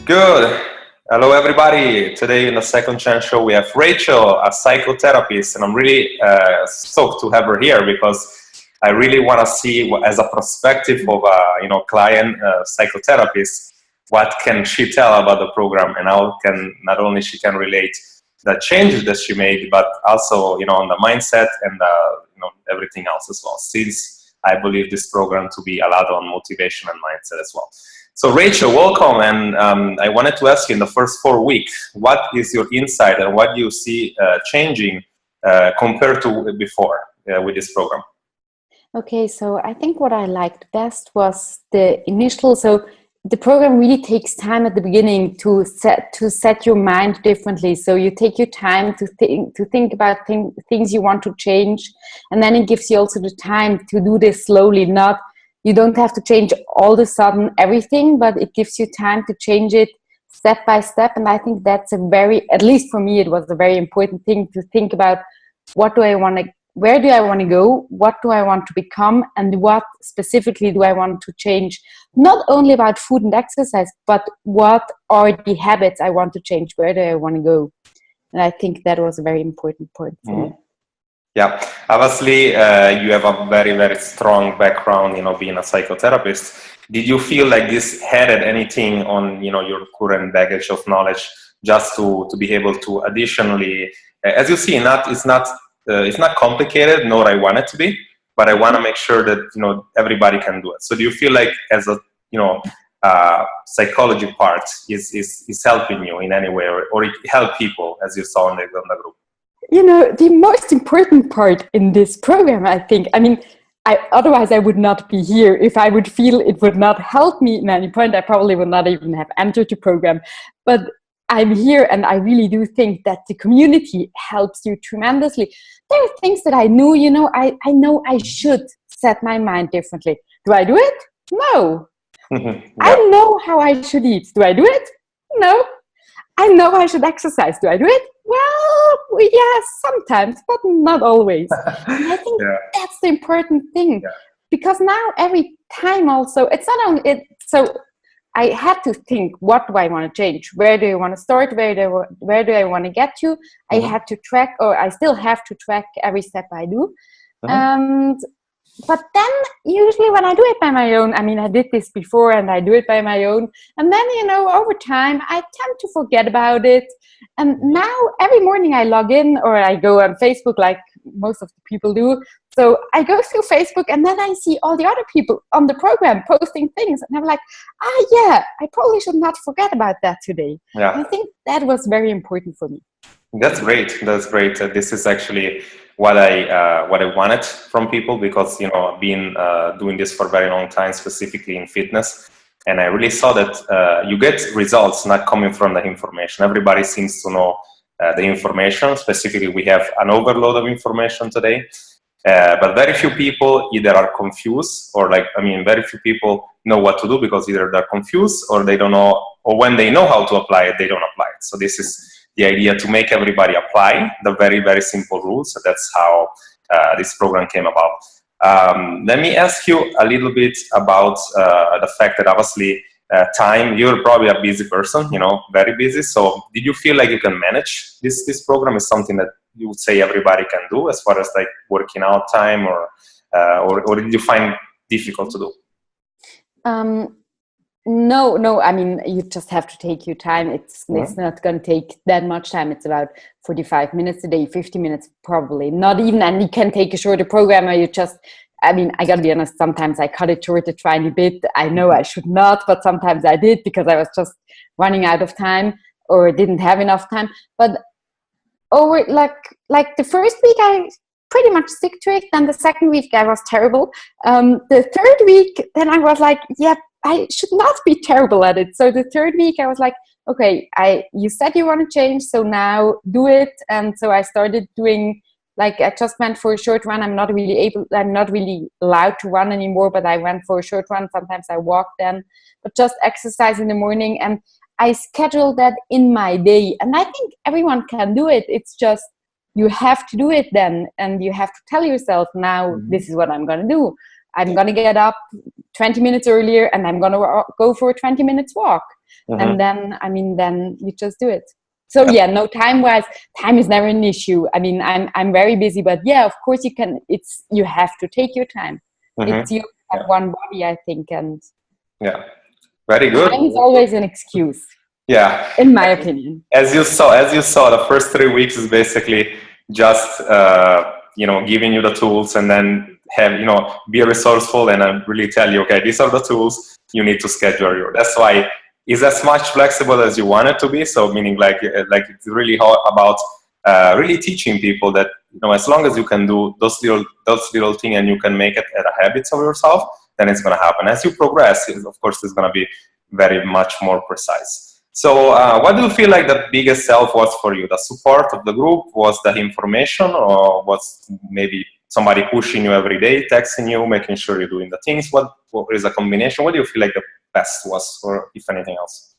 Good. Hello, everybody. Today in the Second Chance Show, we have Rachel, a psychotherapist, and I'm really stoked to have her here because I really want to see, as a perspective of a client psychotherapist, what can she tell about the program, and how can not only she can relate the changes that she made, but also on the mindset and everything else as well. Since I believe this program to be a lot on motivation and mindset as well. So Rachel, welcome, and I wanted to ask you in the first 4 weeks, what is your insight and what do you see changing compared to before with this program? Okay, so I think what I liked best was the initial, so the program really takes time at the beginning to set your mind differently. So you take your time to think about things you want to change, and then it gives you also the time to do this slowly. You don't have to change all of a sudden everything, but it gives you time to change it step by step. And I think that's at least for me, it was a very important thing to think about. Where do I want to go? What do I want to become? And what specifically do I want to change? Not only about food and exercise, but what are the habits I want to change? Where do I want to go? And I think that was a very important point for me. Yeah, obviously you have a very, very strong background, being a psychotherapist. Did you feel like this added anything on, your current baggage of knowledge, just to be able to additionally, as you see, it's not complicated, nor I want it to be, but I want to make sure that, everybody can do it. So do you feel like as a, psychology part is helping you in any way, or it help people, as you saw in the group? The most important part in this program, otherwise I would not be here. If I would feel it would not help me in any point, I probably would not even have entered the program. But I'm here, and I really do think that the community helps you tremendously. There are things that I knew, I know I should set my mind differently. Do I do it? No. Yeah. I know how I should eat. Do I do it? No. I know I should exercise. Do I do it? Well, yes, sometimes, but not always. And I think that's the important thing. Yeah. Because now every time also, it's not only it. So I had to think, what do I want to change? Where do I want to start? Where do I want to get to? Mm-hmm. I had to track, or I still have to track every step I do. Mm-hmm. But then usually when I do it by my own, I did this before and I do it by my own. And then, over time, I tend to forget about it. And now every morning I log in, or I go on Facebook like most of the people do. So I go through Facebook, and then I see all the other people on the program posting things. And I'm like, I probably should not forget about that today. Yeah. I think that was very important for me. That's great. This is actually what I wanted from people, because been doing this for a very long time, specifically in fitness, and I really saw that you get results not coming from the information. Everybody seems to know the information. Specifically, we have an overload of information today, but very few people either are confused, or very few people know what to do, because either they're confused or they don't know, or when they know how to apply it, they don't apply it. So this is the idea, to make everybody apply the very, very simple rules. So that's how this program came about. Let me ask you a little bit about the fact that obviously time, you're probably a busy person, very busy. So did you feel like you can manage this program? Is something that you would say everybody can do, as far as like working out time, or did you find difficult to do? No, you just have to take your time. It's not going to take that much time. It's about 45 minutes a day, 50 minutes probably. Not even, and you can take a shorter program, or you just, I got to be honest, sometimes I cut it short a tiny bit. I know I should not, but sometimes I did, because I was just running out of time or didn't have enough time. But over like the first week, I pretty much stick to it. Then the second week I was terrible. The third week, then I was like, I should not be terrible at it. So the third week I was like, okay, you said you want to change, so now do it. And so I started doing, I just went for a short run. I'm not really allowed to run anymore, but I went for a short run. Sometimes I walk then, but just exercise in the morning. And I schedule that in my day. And I think everyone can do it. It's just, you have to do it then. And you have to tell yourself, now, this is what I'm going to do. I'm going to get up 20 minutes earlier, and I'm going to go for a 20 minutes walk. And then, I mean, then you just do it. So yeah, no, time is never an issue. I mean, I'm very busy, but yeah, of course you have to take your time. It's you have one body, I think, and yeah, very good. time is always an excuse. Yeah, in my opinion. As you saw, the first 3 weeks is basically just giving you the tools, and then be resourceful and really tell you, okay, these are the tools you need to schedule your. That's why it's as much flexible as you want it to be. So meaning like it's really about really teaching people that as long as you can do those little things and you can make it a habit of yourself, then it's going to happen. As you progress, of course, it's going to be very much more precise. So what do you feel like the biggest help was for you? The support of the group? Was the information, or was maybe somebody pushing you every day, texting you, making sure you're doing the things? What is a combination? What do you feel like the best was, or if anything else?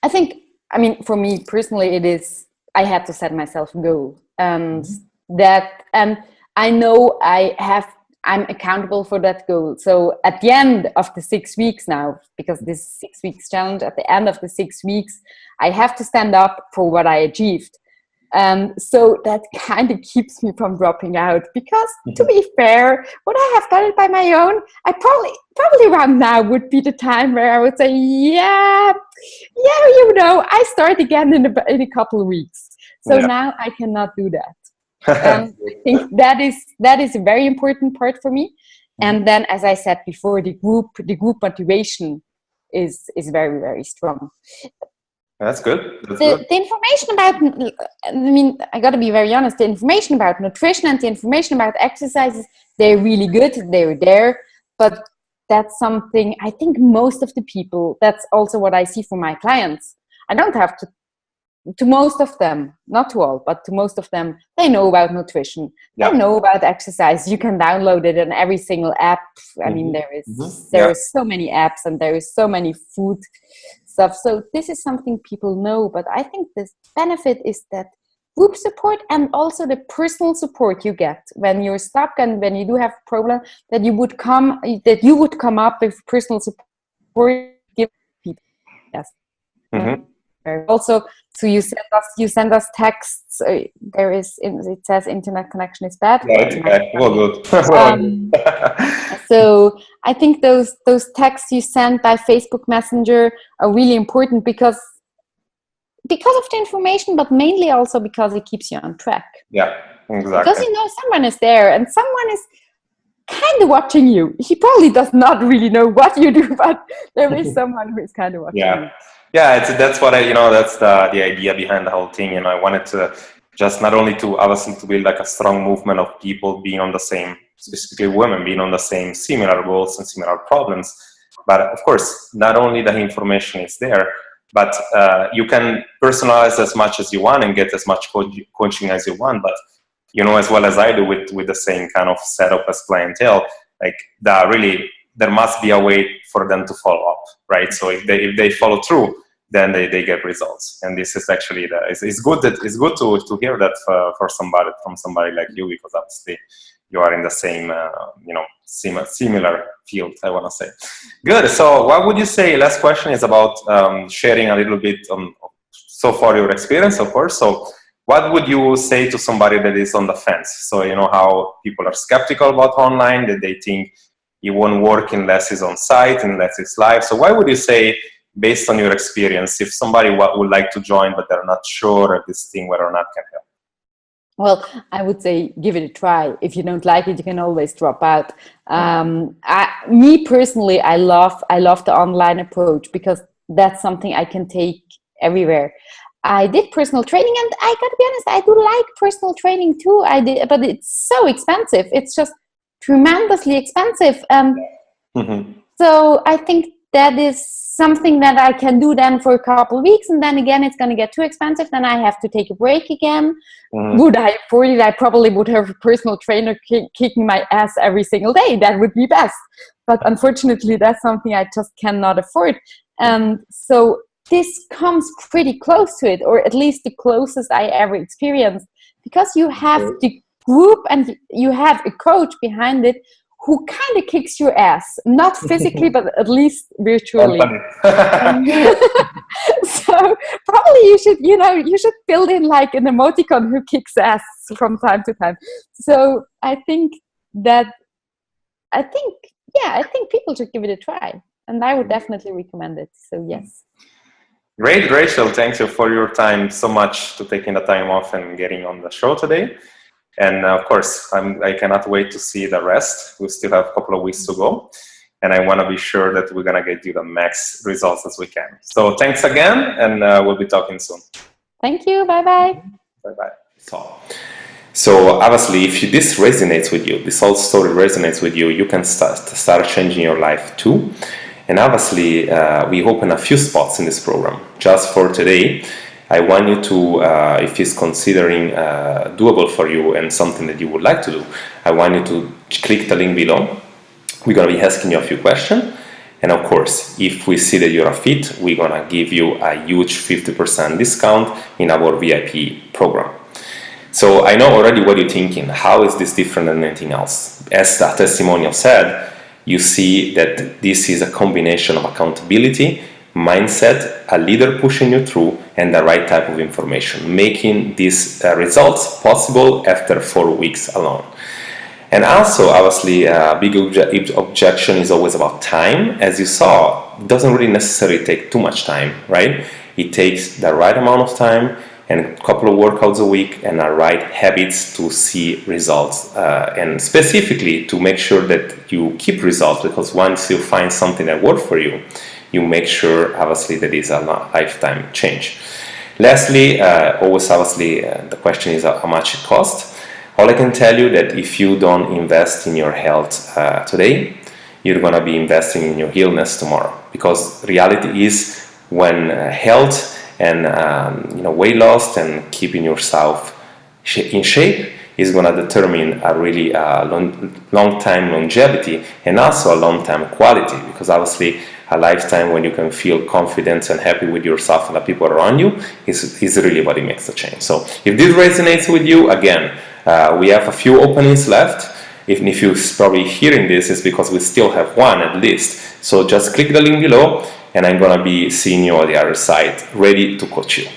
I think, I mean, for me personally, I had to set myself a goal, and I know I'm accountable for that goal. So at the end of the 6 weeks now, because this 6 weeks challenge, at the end of the 6 weeks, I have to stand up for what I achieved. So that kind of keeps me from dropping out, because to be fair, would I have done it by my own? I probably around now would be the time where I would say, I start again in a couple of weeks. So now I cannot do that. And I think that is a very important part for me. And then, as I said before, the group motivation is very, very strong. That's good. The information about, I mean, I got to be very honest, the information about nutrition and the information about exercises, they're really good, they're there, but that's something I think most of the people, that's also what I see for my clients. I don't have to most of them, not to all, but to most of them, they know about nutrition. They know about exercise. You can download it in every single app. I mean, there is so many apps, and there is so many food stuff. So this is something people know, but I think the benefit is that group support, and also the personal support you get when you're stuck and when you do have a problem, that you would come up with personal support. Give people. Yes. Also, so you send us texts. It says internet connection is bad. Good. So I think those texts you send by Facebook Messenger are really important because of the information, but mainly also because it keeps you on track. Yeah, exactly. Because someone is there, and someone is kind of watching you. He probably does not really know what you do, but there is someone who is kind of watching you. Yeah, that's what that's the idea behind the whole thing. I wanted to just not only to obviously to build like a strong movement of people being on the same, specifically women being on the same similar goals and similar problems, but of course, not only the information is there, but you can personalize as much as you want and get as much coaching as you want. But as well as I do with the same kind of setup as clientele, like there must be a way for them to follow up, right? So if they follow through, then they get results. And this is actually it's good to hear that from somebody like you, because obviously you are in the same similar field, I want to say. Good. So what would you say? Last question is about sharing a little bit on so far your experience, of course. So what would you say to somebody that is on the fence? So how people are skeptical about online, that they think it won't work unless it's on site, unless it's live. So what would you say, based on your experience, if somebody would like to join but they're not sure of this thing whether or not can help? Well, I would say give it a try. If you don't like it, you can always drop out. Me personally, I love the online approach, because that's something I can take everywhere. I did personal training, and I gotta be honest, I do like personal training too. I did, but it's so expensive. It's just tremendously expensive. So I think that is something that I can do then for a couple of weeks, and then again it's going to get too expensive, then I have to take a break again. Would I afford it? I probably would have a personal trainer kicking my ass every single day. That would be best, but unfortunately that's something I just cannot afford. So this comes pretty close to it, or at least the closest I ever experienced, because you have the group and you have a coach behind it who kind of kicks your ass, not physically, but at least virtually. So probably you should build in like an emoticon who kicks ass from time to time. So I think people should give it a try, and I would definitely recommend it. So yes. Great, Rachel. Thank you for your time so much, to taking the time off and getting on the show today. And of course, I cannot wait to see the rest. We still have a couple of weeks to go. And I want to be sure that we're going to get you the max results as we can. So thanks again, and we'll be talking soon. Thank you. Bye-bye. Bye-bye. So obviously, if this resonates with you, this whole story resonates with you, you can start changing your life too. And obviously, we open a few spots in this program. Just for today, I want you to, if it's considering doable for you and something that you would like to do, I want you to click the link below. We're going to be asking you a few questions. And of course, if we see that you're a fit, we're going to give you a huge 50% discount in our VIP program. So I know already what you're thinking. How is this different than anything else? As the testimonial said, you see that this is a combination of accountability, mindset, a leader pushing you through, and the right type of information, making these results possible after 4 weeks alone. And also, obviously, a big objection is always about time. As you saw, it doesn't really necessarily take too much time, right? It takes the right amount of time and a couple of workouts a week and the right habits to see results, and specifically to make sure that you keep results, because once you find something that works for you, you make sure obviously that it's a lifetime change. Lastly, always obviously the question is how much it costs. All I can tell you that if you don't invest in your health today, you're going to be investing in your illness tomorrow, because reality is when health and weight loss and keeping yourself in shape is going to determine a really long-time longevity and also a long-time quality, because obviously a lifetime when you can feel confident and happy with yourself and the people around you is really what it makes the change. So if this resonates with you, again, we have a few openings left. Even if you're probably hearing this, it's because we still have one at least. So just click the link below, and I'm going to be seeing you on the other side, ready to coach you.